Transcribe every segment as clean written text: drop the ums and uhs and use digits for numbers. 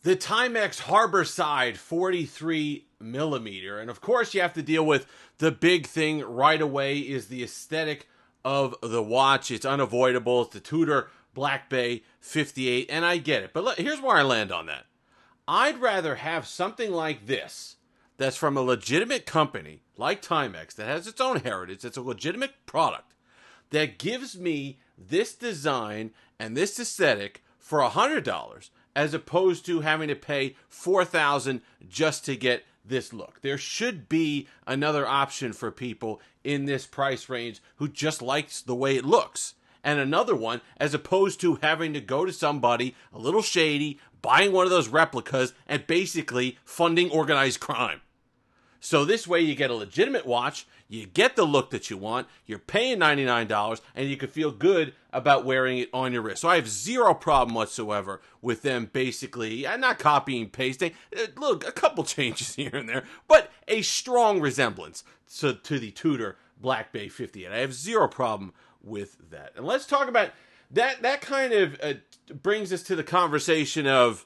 The Timex Harborside 43 millimeter. And of course, you have to deal with the big thing right away is the aesthetic of the watch. It's unavoidable. It's the Tudor Black Bay 58, and I get it. But here's where I land on that. I'd rather have something like this that's from a legitimate company like Timex that has its own heritage. It's a legitimate product that gives me this design and this aesthetic for $100 as opposed to having to pay $4,000 just to get this look. There should be another option for people in this price range who just likes the way it looks. And another one as opposed to having to go to somebody a little shady, buying one of those replicas, and basically funding organized crime. So this way you get a legitimate watch, you get the look that you want, you're paying $99, and you can feel good about wearing it on your wrist. So I have zero problem whatsoever with them basically, not copying, pasting, look, a couple changes here and there, but a strong resemblance to the Tudor Black Bay 58. I have zero problem with that. And let's talk about that kind of brings us to the conversation of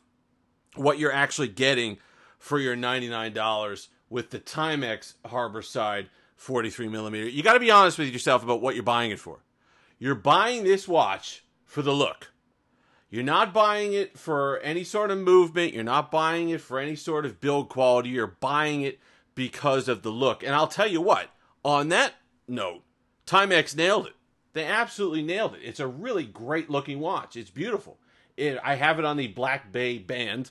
what you're actually getting for your $99 with the Timex Harborside 43 millimeter. You got to be honest with yourself about what you're buying it for. You're buying this watch for the look. You're not buying it for any sort of movement. You're not buying it for any sort of build quality. You're buying it because of the look. And I'll tell you what, on that note, Timex nailed it. They absolutely nailed it. It's a really great looking watch. It's beautiful. I have it on the Black Bay band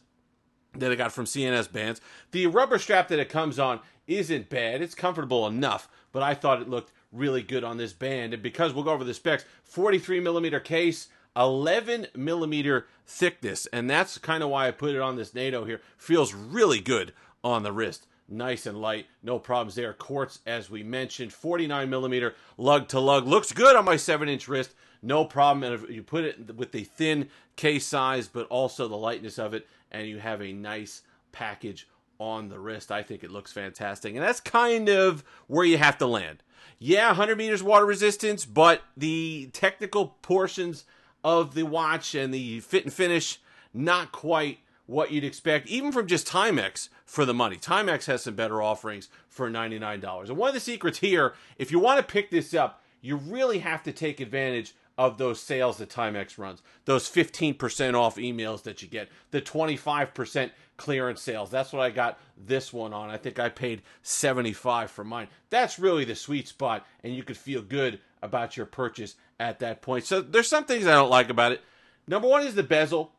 that I got from CNS Bands. The rubber strap that it comes on isn't bad. It's comfortable enough, but I thought it looked really good on this band. And because we'll go over the specs, 43 millimeter case, 11 millimeter thickness, and that's kind of why I put it on this NATO here. Feels really good on the wrist. Nice and light, no problems there. Quartz, as we mentioned, 49 millimeter lug to lug. Looks good on my 7-inch wrist, no problem. And if you put it with the thin case size, but also the lightness of it, and you have a nice package on the wrist, I think it looks fantastic. And that's kind of where you have to land. Yeah, 100 meters water resistance, but the technical portions of the watch and the fit and finish, not quite what you'd expect, even from just Timex for the money. Timex has some better offerings for $99. And one of the secrets here, if you want to pick this up, you really have to take advantage of those sales that Timex runs. Those 15% off emails that you get. The 25% clearance sales. That's what I got this one on. I think I paid $75 for mine. That's really the sweet spot, and you could feel good about your purchase at that point. So there's some things I don't like about it. Number one is the bezel.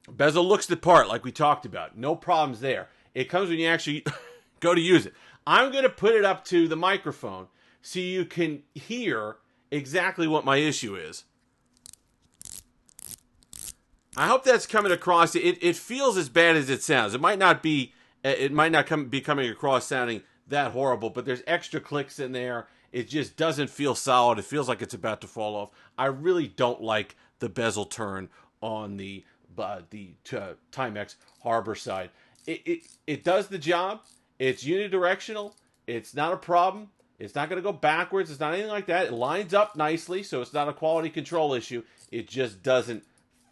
Bezel looks the part, like we talked about. No problems there. It comes when you actually go to use it. I'm going to put it up to the microphone so you can hear exactly what my issue is. I hope that's coming across. It feels as bad as it sounds. It might not be. It might not be coming across sounding that horrible, but there's extra clicks in there. It just doesn't feel solid. It feels like it's about to fall off. I really don't like the bezel turn on the Timex Harborside. It does the job. It's unidirectional. It's not a problem. It's not going to go backwards. It's not anything like that. It lines up nicely, so it's not a quality control issue. It just doesn't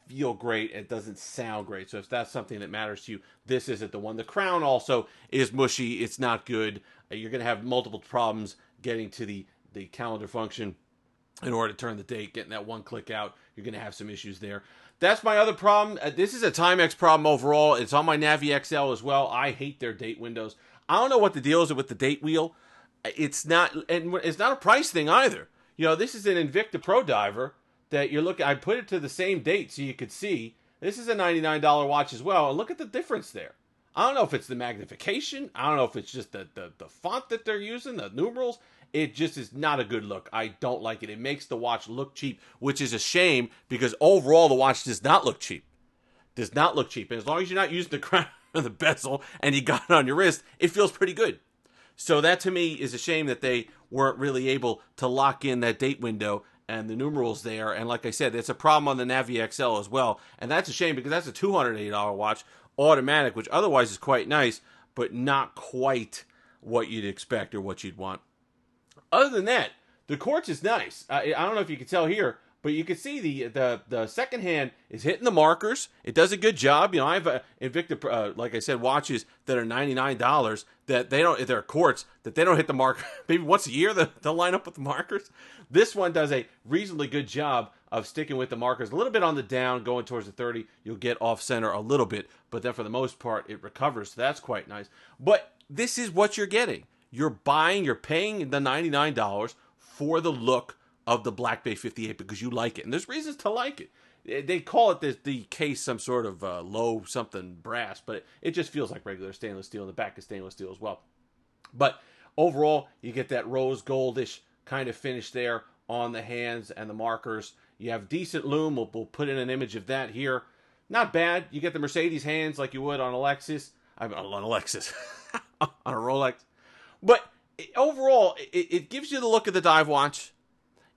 feel great. It doesn't sound great. So if that's something that matters to you, this isn't the one. The crown also is mushy. It's not good. You're going to have multiple problems getting to the calendar function in order to turn the date, getting that one click out. You're going to have some issues there. That's my other problem. This is a Timex problem overall. It's on my Navi XL as well. I hate their date windows. I don't know what the deal is with the date wheel. It's not a price thing either. You know, this is an Invicta Pro Diver that you're looking. I put it to the same date so you could see. This is a $99 watch as well. And look at the difference there. I don't know if it's the magnification. I don't know if it's just the font that they're using, the numerals. It just is not a good look. I don't like it. It makes the watch look cheap, which is a shame because overall the watch does not look cheap. Does not look cheap. And as long as you're not using the crown or the bezel and you got it on your wrist, it feels pretty good. So that to me is a shame that they weren't really able to lock in that date window and the numerals there. And like I said, it's a problem on the Navi XL as well. And that's a shame because that's a $280 watch, automatic, which otherwise is quite nice, but not quite what you'd expect or what you'd want. Other than that, the quartz is nice. I don't know if you can tell here, But you can see the second hand is hitting the markers. It does a good job. You know, I have Invicta, like I said, watches that are $99 that they don't, they're quartz, that they don't hit the marker. Maybe once a year they'll line up with the markers. This one does a reasonably good job of sticking with the markers. A little bit on the down, going towards the 30. You'll get off center a little bit, but then for the most part, it recovers. So that's quite nice. But this is what you're getting. You're paying the $99 for the look of the Black Bay 58 because you like it. And there's reasons to like it. They call it the case some sort of low something brass, but it just feels like regular stainless steel. And the back is stainless steel as well. But overall, you get that rose goldish kind of finish there on the hands and the markers. You have decent lume. We'll put in an image of that here. Not bad. You get the Mercedes hands like you would on a Lexus. On a Lexus. On a Rolex. But overall, it gives you the look of the dive watch.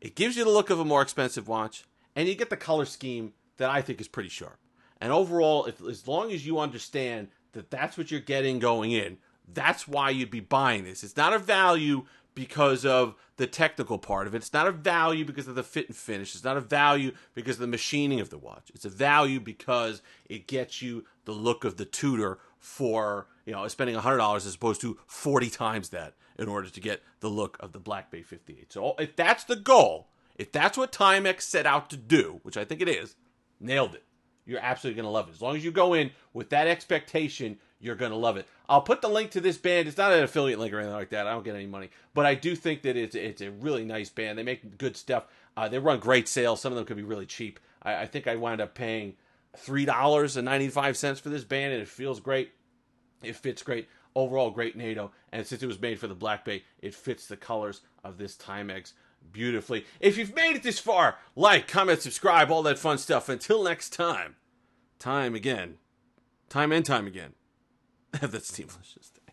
It gives you the look of a more expensive watch, and you get the color scheme that I think is pretty sharp. And overall, as long as you understand that that's what you're getting going in, that's why you'd be buying this. It's not a value because of the technical part of it. It's not a value because of the fit and finish. It's not a value because of the machining of the watch. It's a value because it gets you the look of the Tudor for, you know, spending $100 as opposed to 40 times that in order to get the look of the Black Bay 58. So if that's the goal, if that's what Timex set out to do, which I think it is, nailed it. You're absolutely going to love it. As long as you go in with that expectation, you're going to love it. I'll put the link to this band. It's not an affiliate link or anything like that. I don't get any money. But I do think that it's a really nice band. They make good stuff. They run great sales. Some of them could be really cheap. I think I wound up paying $3.95 for this band, and it feels great. It fits great. Overall, great NATO. And since it was made for the Black Bay, it fits the colors of this Timex beautifully. If you've made it this far, like, comment, subscribe, all that fun stuff. Until next time, time and time again. Have that steamless day.